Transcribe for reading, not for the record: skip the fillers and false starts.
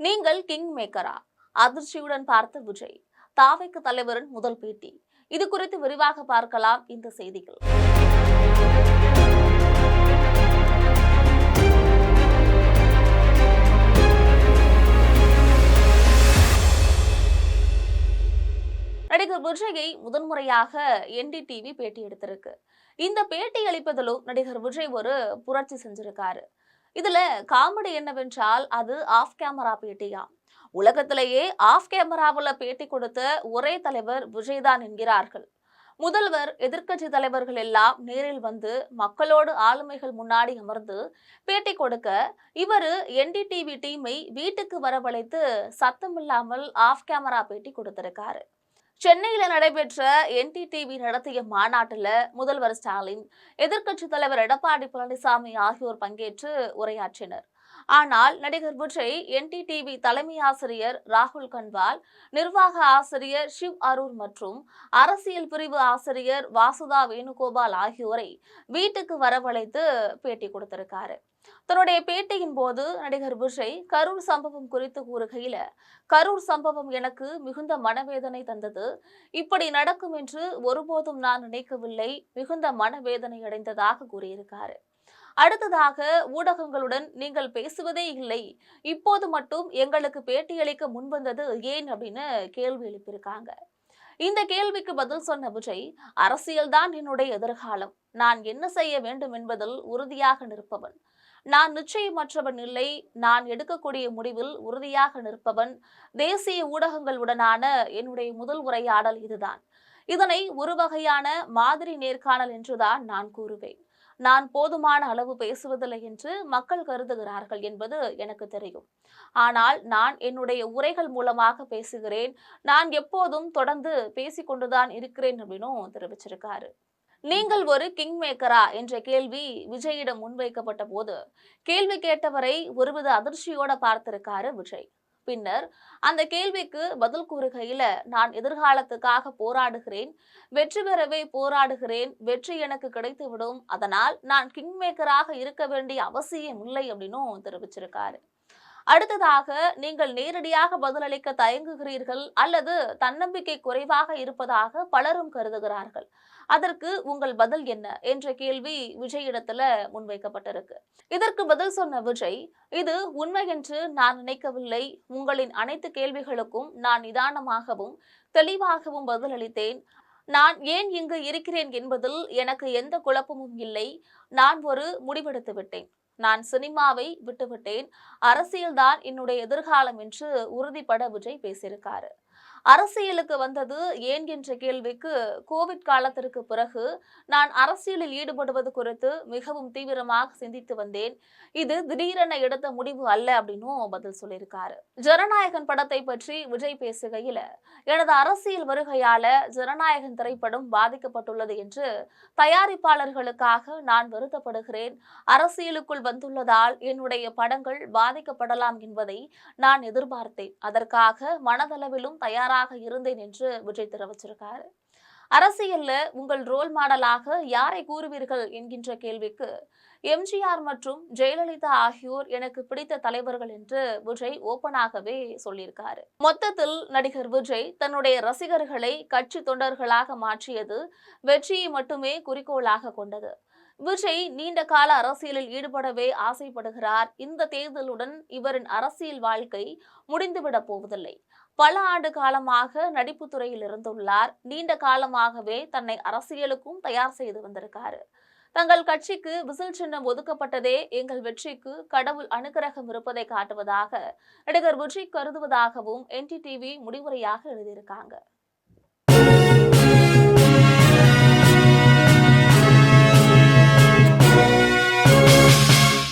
நீங்கள் கிங் மேக்கரா? அதிர்ச்சியுடன் பார்த்த விஜய். தாவேக்கு தலைவரின் முதல் பேட்டி. இது குறித்து விரிவாக பார்க்கலாம் இந்த செய்திகள். நடிகர் விஜயை முதன்முறையாக என்டிடிவி பேட்டி எடுத்திருக்கு. இந்த பேட்டி அளிப்பதிலும் நடிகர் விஜய் ஒரு புரட்சி செஞ்சிருக்காரு. இதுல காமெடி என்னவென்றால் அது ஆஃப் கேமரா பேட்டியா. உலகத்திலேயே ஆஃப் கேமராவுல பேட்டி கொடுத்த ஒரே தலைவர் விஜய் தான் என்கிறார்கள். முதல்வர், எதிர்க்கட்சி தலைவர்கள் எல்லாம் நேரில் வந்து மக்களோடு ஆளுமைகள் முன்னாடி அமர்ந்து பேட்டி கொடுக்க, இவரு என்டிடிவி டீமை வீட்டுக்கு வரவழைத்து சத்தமில்லாமல் ஆஃப் கேமரா பேட்டி கொடுத்திருக்காரு. சென்னையில நடைபெற்ற என்டிடிவி நடத்திய மாநாட்டில் முதல்வர் ஸ்டாலின், எதிர்க்கட்சி தலைவர் எடப்பாடி பழனிசாமி ஆகியோர் பங்கேற்று உரையாற்றினர். ஆனால் நடிகர் விஜய் என்டிடிவி தலைமை ஆசிரியர் ராகுல் கன்வால், நிர்வாக ஆசிரியர் ஷிவ் அரூர் மற்றும் அரசியல் பிரிவு ஆசிரியர் வாசுதா வேணுகோபால் ஆகியோரை வீட்டுக்கு வரவழைத்து பேட்டி கொடுத்திருக்காரு. தன்னுடைய பேட்டியின் போது நடிகர் விஜய் கரூர் சம்பவம் குறித்து கூறுகையில, கரூர் சம்பவம் எனக்கு மிகுந்த மனவேதனை தந்தது. இப்படி நடக்கும் என்று ஒருபோதும் நான் நினைக்கவில்லை. மிகுந்த மனவேதனை அடைந்ததாக கூறியிருக்காரு. அடுத்ததாக, ஊடகங்களுடன் நீங்கள் பேசுவதே இல்லை, இப்போது மட்டும் எங்களுக்கு பேட்டியளிக்க முன்வந்தது ஏன் அப்படின்னு கேள்வி எழுப்பியிருக்காங்க. இந்த கேள்விக்கு பதில் சொன்ன விஜய், அரசியல்தான் என்னுடைய எதிர்காலம். நான் என்ன செய்ய வேண்டும் என்பதில் உறுதியாக நிற்பவன். நான் நிச்சயமற்றவன் இல்லை. நான் எடுக்கக்கூடிய முடிவில் உறுதியாக நிற்பவன். தேசிய ஊடகங்களுடனான என்னுடைய முதல் உரையாடல் இதுதான். இதனை ஒரு வகையான மாதிரி நேர்காணல் என்றுதான் நான் கூறுவேன். நான் போதுமான அளவு பேசுவதில்லை என்று மக்கள் கருதுகிறார்கள் என்பது எனக்கு தெரியும். ஆனால் நான் என்னுடைய உரைகள் மூலமாக பேசுகிறேன். நான் எப்போதும் தொடர்ந்து பேசிக்கொண்டுதான் இருக்கிறேன் அப்படின்னும் தெரிவிச்சிருக்காரு. நீங்கள் ஒரு கிங் மேக்கரா என்ற கேள்வி விஜயிடம் முன்வைக்கப்பட்ட போது கேள்வி கேட்டவரை ஒருவித அதிர்ச்சியோட பார்த்திருக்காரு விஜய். பின்னர் அந்த கேள்விக்கு பதில் கூறுகையில, நான் எதிர்காலத்துக்காக போராடுகிறேன், வெற்றி பெறவே போராடுகிறேன், வெற்றி எனக்கு கிடைத்துவிடும், அதனால் நான் கிங் மேக்கராக இருக்க வேண்டிய அவசியம் இல்லை அப்படின்னும் தெரிவிச்சிருக்காரு. அடுத்ததாக, நீங்கள் நேரடியாக பதிலளிக்க தயங்குகிறீர்கள் அல்லது தன்னம்பிக்கை குறைவாக இருப்பதாக பலரும் கருதுகிறார்கள். அதற்கு உங்கள் பதில் என்ன என்ற கேள்வி விஜயிடத்துல முன்வைக்கப்பட்டிருக்கு. இதற்கு பதில் சொன்ன விஜய், இது உண்மை என்று நான் நினைக்கவில்லை. உங்களின் அனைத்து கேள்விகளுக்கும் நான் நிதானமாகவும் தெளிவாகவும் பதிலளித்தேன். நான் ஏன் இங்கு இருக்கிறேன் என்பதில் எனக்கு எந்த குழப்பமும் இல்லை. நான் ஒரு முடிவெடுத்து விட்டேன். நான் சினிமாவை விட்டுவிட்டேன். அரசியல்தான் என்னுடைய எதிர்காலம் என்று உறுதிபட விஜய் பேசியிருக்காரு. அரசியலுக்கு வந்தது ஏன் என்ற கேள்விக்கு, கோவிட் காலத்திற்கு பிறகு நான் அரசியலில் ஈடுபடுவது குறித்து மிகவும் தீவிரமாக சிந்தித்து வந்தேன். இது திடீரென எடுத்த முடிவு அல்ல அப்படின்னும் பதில் சொல்லியிருக்காரு. ஜனநாயகன் படத்தை பற்றி விஜய் பேசுகையில, எனது அரசியல் வருகையால ஜனநாயகன் திரைப்படம் பாதிக்கப்பட்டுள்ளது என்று தயாரிப்பாளர்களுக்காக நான் வருத்தப்படுகிறேன். அரசியலுக்குள் வந்துள்ளதால் என்னுடைய படங்கள் பாதிக்கப்படலாம் என்பதை நான் எதிர்பார்த்தேன். அதற்காக மனதளவிலும் தயாராக இருந்தேன் என்று விஜய் தெரிவிச்சிருக்காரு. அரசியல்ல உங்கள் ரோல் மாடலாக யாரை கூறுவீர்கள் என்கின்ற கேள்விக்கு, எம்ஜிஆர் மற்றும் ஜெயலலிதா ஆகியோர் எனக்கு பிடித்த தலைவர்கள் என்று விஜய் ஓபனாகவே சொல்லியிருக்காரு. மொத்தத்தில் நடிகர் விஜய் தன்னுடைய ரசிகர்களை கட்சி தொண்டர்களாக மாற்றியது வெற்றியை மட்டுமே குறிக்கோளாக கொண்டது. விஜய் நீண்ட கால அரசியலில் ஈடுபடவே ஆசைப்படுகிறார். இந்த தேர்தலுடன் இவரின் அரசியல் வாழ்க்கை முடிந்துவிடப் போவதில்லை. பல ஆண்டு காலமாக நடிப்பு துறையில் இருந்துள்ளார். நீண்ட காலமாகவே தன்னை அரசியலுக்கும் தயார் செய்து வந்திருக்காரு. தங்கள் கட்சிக்கு விசில் சின்னம் ஒதுக்கப்பட்டதே எங்கள் வெற்றிக்கு கடவுள் அனுகிரகம் இருப்பதை காட்டுவதாக நடிகர் விஜய் கருதுவதாகவும் என்டிடிவி முடிவுரையாக எழுதியிருக்காங்க.